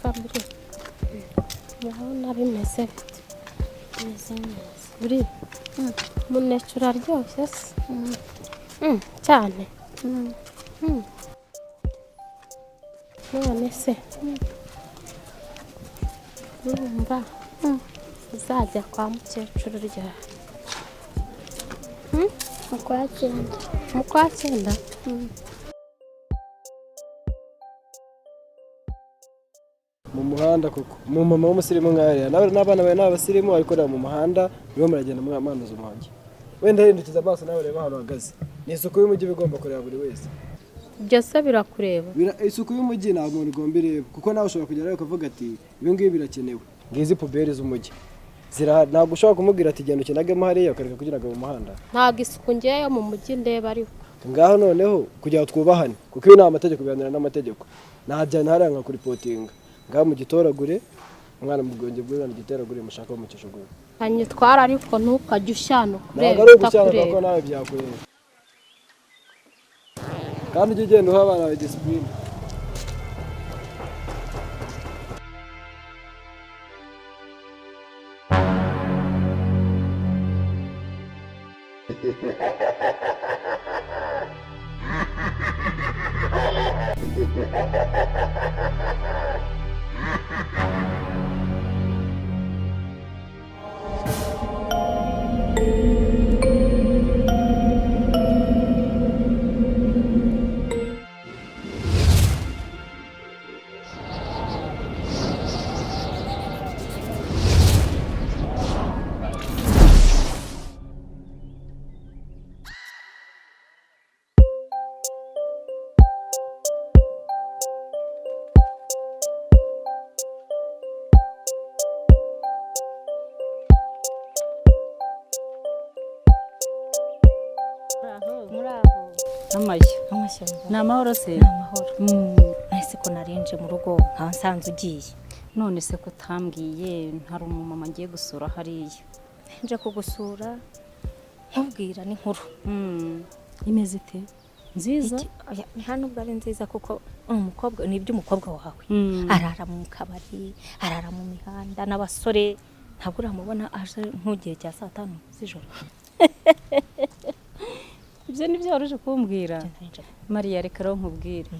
family murabona bimeze neza neza buri umuneke uraryoshye se cyane none se urumva uzajya kwa mukecuru ryari mu kwa cyenda mu muhanda koko mu mama w'umusirimu nk'ariya n'abana bawe n'abasirimu bakorera mu muhanda nibo muragenda mwanduza umuhangi wenda hindukiza amaso nawe reba ahantu uhagaze ni isuku y'umujyi bigomba kureba buri wese byose birakureba isuku y'umujyi ntabwo umuntu igomba ireba kuko nawe ushobora kugerayo ukavuga ati ibi ngibi birakenewe ngizi puberi z'umujyi ntabwo ushobora kumubwira ati genda ukinagemo hariya ukareka kugira ngo mu muhanda ntabwo isuku ngeyo mu mujyi ndeba ariko ngaho noneho kugira ngo twubahane kuko ibi ni amategeko bihanira n'amategeko ntajyana hariya nka kuripotinga ngaho mugitoragure umwana mu bwonge bw'umwana gitoragure mushaka mukishugure anyitwara ariko ntukajye ushyana ntabwo ari ugushyana kuko nawe byakureba kandi ujye ugenda uha abana bawe disipurine amashyo ni amahoro se ese ko narinje mu rugo nka nsanze ugiye none se ko utambwiye ntari umumama ngiye gusura hariya nje kugusura nkubwira n'inkuru imeze ite nziza nta nubwo ari nziza kuko umukobwa ni iby'umukobwa wawe arara mu kabari arara mu mihanda n'abasore ntabwo uramubona aje nk'ugihe cya 5 z'ijoro ibyo ni byo waruje kumbwira Mariya reka rero nkubwire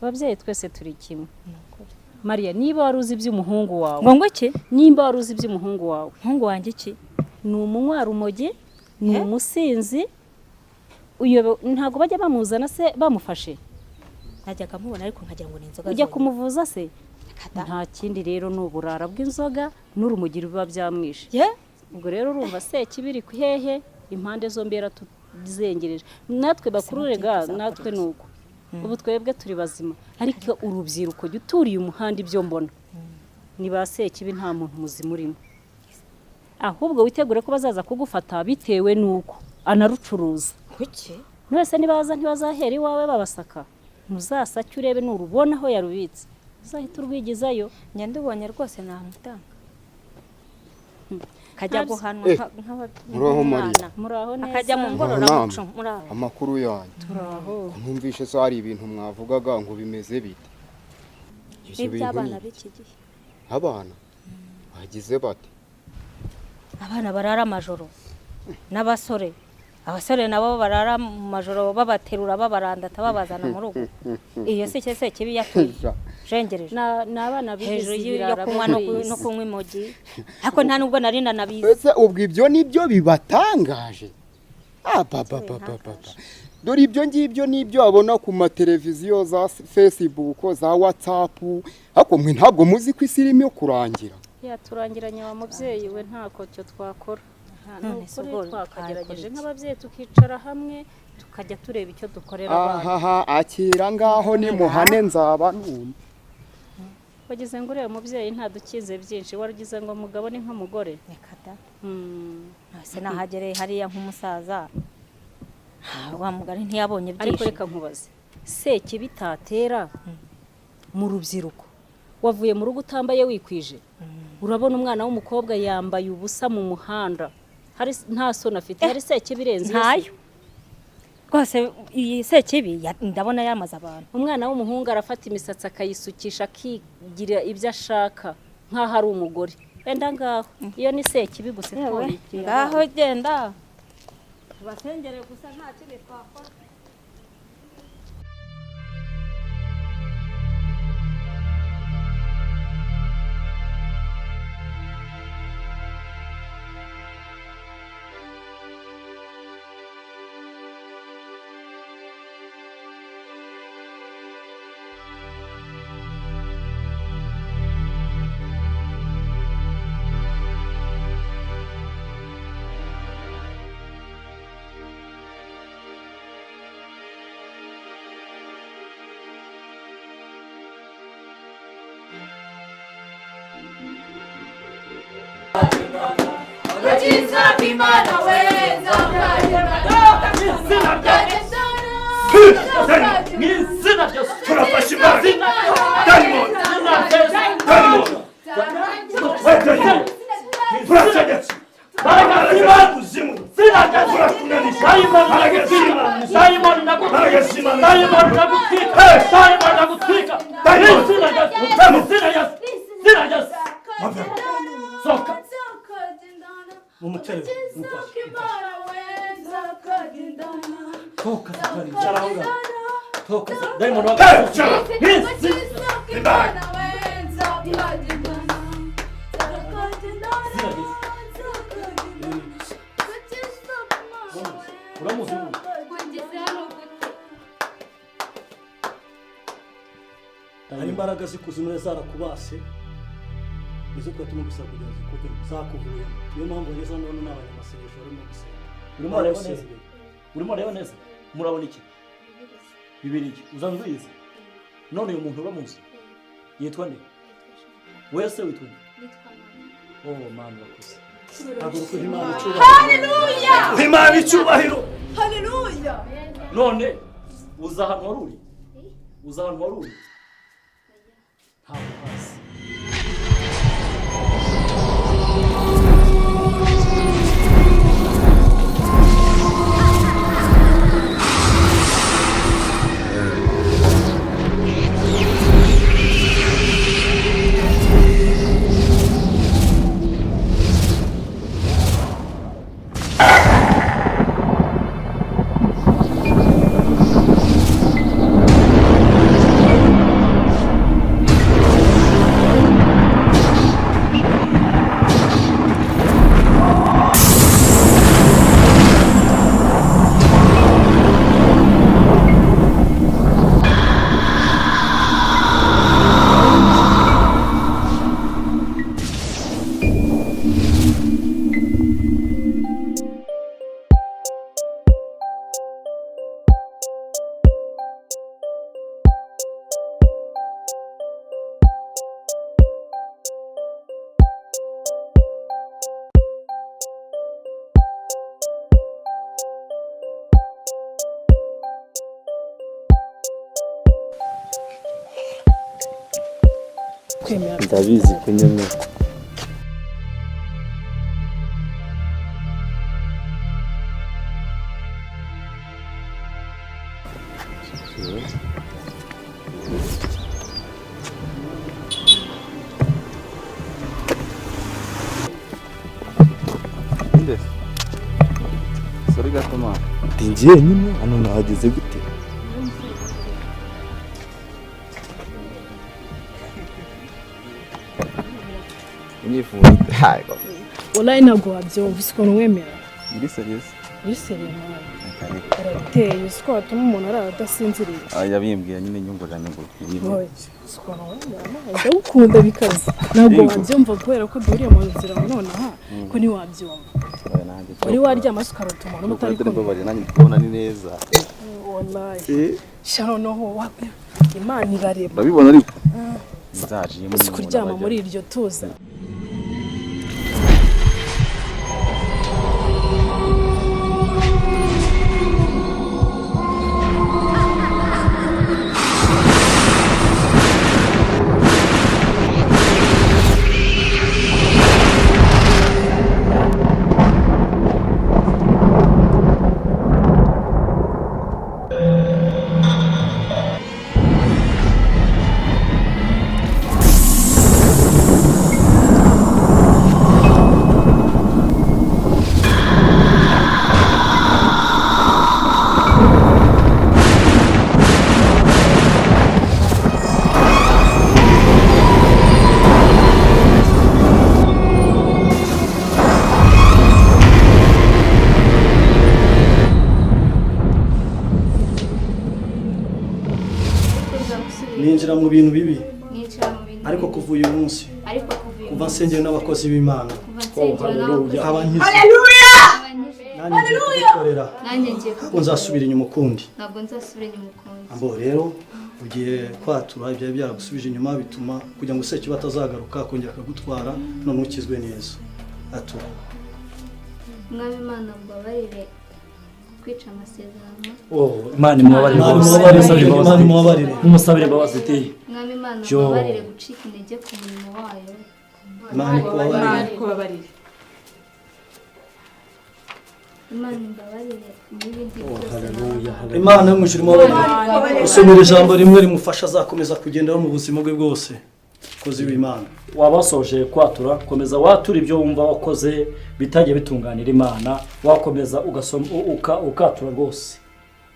ababyeyi twese turi kimwe Mariya niba wari uzi iby'umuhungu wawe ngo iki nimba wari uzi iby'umuhungu wawe umuhungu wanjye iki ni umunywarumogi ni umusinzi uyo ntago bajya bamuzana se bamufashe najyaga mubona ariko nkagira ngo ni inzoga ujya kumuvuza se nta kindi rero n'uburara bw'inzoga n'urumogi biba byamwishe ubwo rero urumva se kibiri ku hehe impande zombi zengereje natwe bakuru rega natwe nuko ubu twebwe turi bazima ariko urubyiruko guturiye umuhanda ibyo mbona ni basekibi nta muntu muzima urimo ahubwo witegure ko bazaza kugufata bitewe nuko anarucuruza kuki mwese nibaza ntibazahera iwawe babasaka ntuzasake urebe nurubona aho yarubitse uzahita urwigizayo nyende ubonye rwose namutanga kajya guhanwa nk'abana muraho neza akajya mu ngororamuco muraho amakuru yanyu turaho ntumvishe so hari ibintu mwavugaga ngo bimeze bite iby'abana b'iki gihe abana bagize bate abana barara amajoro n'abasore abasore nabo barara mu majoro babaterura babarandata babazana mu rugo iyo si cyese kibi yatuye jengereje n'abana bigize ibirara kunywa no kunywa imogi ariko nta nubwo nari nanabizi ese ubwo ibyo nibyo bibatangaje dore ibyo ngibyo nibyo abona ku mateleviziyo za Facebook za WhatsApp ariko mwe ntabwo muzi ko isi irimo kurangira turangiranye wa mubyeyi we ntako cyo twakora none se ubwo twakagerageje nk'ababyeyi tukicara hamwe tukajya tureba icyo dukorera abana akira ngaho ni muhane nzaba numva wagize ngo urebe umubyeyi ntadukize byinshi warugize ngo mugabo ni nk'umugore nekada se nahagereye hariya nk'umusaza wa mugari ntiyabonye byinshi ariko reka nkubaze se kibitatera mu rubyiruko wavuye mu rugo utambaye wikwije urabona umwana w'umukobwa yambaye ubusa mu muhanda hari nta soni afite hari se kibirenze ntayo rwose iyi sekibi ndabona yamaze abantu. umwana w'umuhungu arafata imisatsi akayisukisha akigira ibyo ashaka nk'aho ari umugore wenda ngaho iyo ni sekibi gusa ngaho genda basengere gusa nta kindi twakora. hari imbaraga zikuzimu zarakubase izo twatuma gusa kugira zikuve zakuvuye niyo mpamvu ngeze none n'abanyamasengesho barimo gusenga urimo rero neza murabona iki Bibiliya uzanze uyizi none uyu muntu uramuzi yitwa nde wese witwa nde mana bakuze haguruka Imana icyubahiro haleluya Imana icyubahiro haleluya none uza ahantu waruri ntabwo hasi ndabizi kunyemera Sorry gatuma ndinjiye nyine hano nahageze gute nifuza hago wallahi ntabwo wabyumva ukuntu wemera iri serious mwana arateye uko watuma umuntu arara adasinziriye yabimbwiye nyine nyumvaga nyumva ndagukunda bikaze ntabwo wabyumva kubera ko duhuriye mu nzira none aha ko ntiwabyumva wari waryama ukarota umuntu mutari kumwe nanjye ndabona ni neza wallahi shano noho Imana irareba urabibona ariko nzajiyemo kuryama muri iryo tuza mu bintu bibi nicara mu bintu ariko kuva uyu munsi ariko kuva kuva nsengera n'abakozi b'Imana nkaba nkize nanjye ngiye kugukorera nzasubira inyuma ukundi ntabwo nzasubira inyuma ukundi ambo rero ugiye kwatura ibyo byagusubije inyuma bituma kugira ngo Sekibi atazagaruka kongera akagutwara none ukizwe neza atura Mwami Imana mbabarire kwica amasezerano Imana imubabarire umusabire imbabazi iti Mwami Imana mbabarire gucika intege ku murimo wayo Imana kubabarire Imana imbabarire n'ibindi byose Imana y'umujuru imubabarire usomera ijambo rimwe rimufasha azakomeza kugendera mu buzima bwe bwose kozi w'Imana wabasoje kwatura komeza watura ibyo wumva wakoze bitagiye bitunganira Imana wakomeza ugasoma ukatura rwose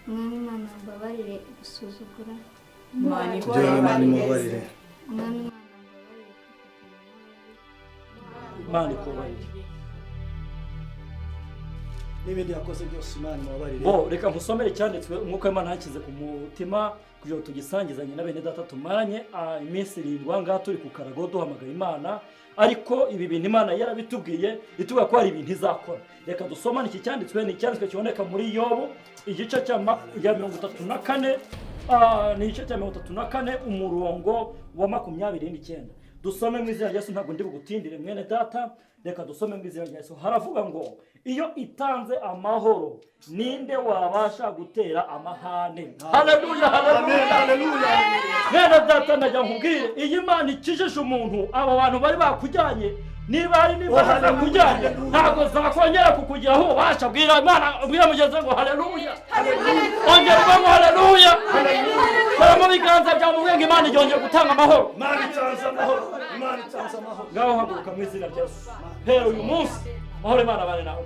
Mwami Imana mbabarire gusuzugura Imana imubabarire Imana ikubabarire n'ibindi yakoze byose Imana imubabarire reka nkusomere icyanditswe umwuka w'Imana hakize ku mutima kugira ngo tugisangizanye na bene data tumaranye iminsi 7 ngaha turi ku karago duhamagara Imana ariko ibi bintu Imana yarabitubwiye ituvuga ko hari ibintu izakora reka dusomane iki cyanditswe ni icyanditswe kiboneka muri Yobu igice cya 34 ni igice cya 34 umurongo wa 29 dusome mu izina rya Yesu ntabwo ndi bugutindire mwene data reka dusome mu izina rya Yesu haravuga ngo iyo itanze amahoro ninde wabasha gutera amahane haleluya haleluya mwene data najya nkubwire iyi Imana ikijije umuntu abo bantu bari bakujyanye niba hari niba kujyanye ntabwo zakongera kukugira aho ubasha bwira Imana bwira mugeze ngo haleluya ongera ngo haleluya mu biganza bya mubwenga Imana yongeye gutanga amahoro Imana itanze amahoro ngaho haguruka mu izina rya Yesu hero uyu munsi mahoro Imana bane nawe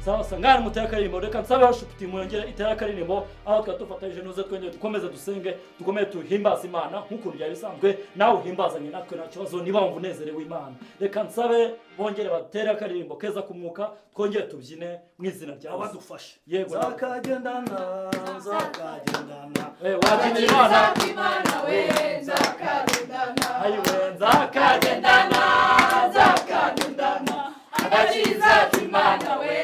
sawa sangana mutakarimbo reka nsabe hashuputi muyongera itakarimbo aho twatufatanyije nuze twenge dukomeze dusenge dukomeze tuhimbaza Imana nkuko byari bisanzwe nawe uhimbazanye natwe nta kibazo niba wumva unezerewe Imana reka nsabe bongere batere akarimbo keza kumuka twongere tubyine mu izina rya abadufashe yego zakagendana wabyinira Imana we zakagendana ayiwe zakagendana agakiza k'Imana we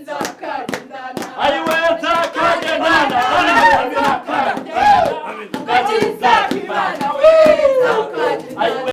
zakagendana ayiwe zakagendana agakiza k'Imana we zakagendana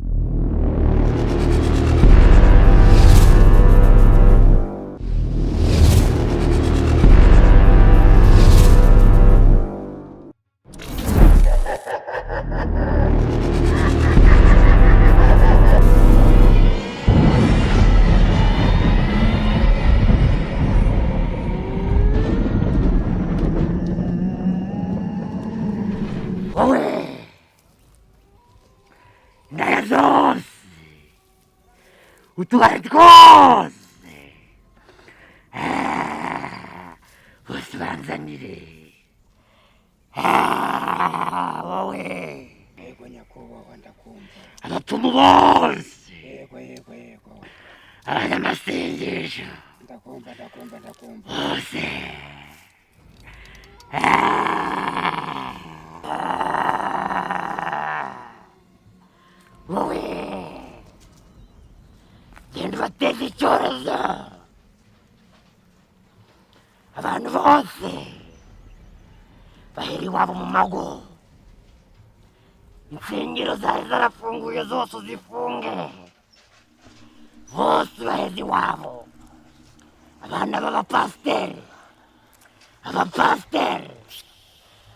utubari twose bose banzanire wowe yego nyakubahwa ndakumva abapfumu bose yego abanyamasengesho ndakumva bose wowe genda ubateze icyorezo abantu bose bahera iwabo mu mago insengero zari zarafunguye zose uzifunge bose baheze iwabo abana b'abapasiteri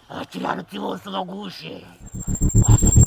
abakiranutsi bose bagushe wazana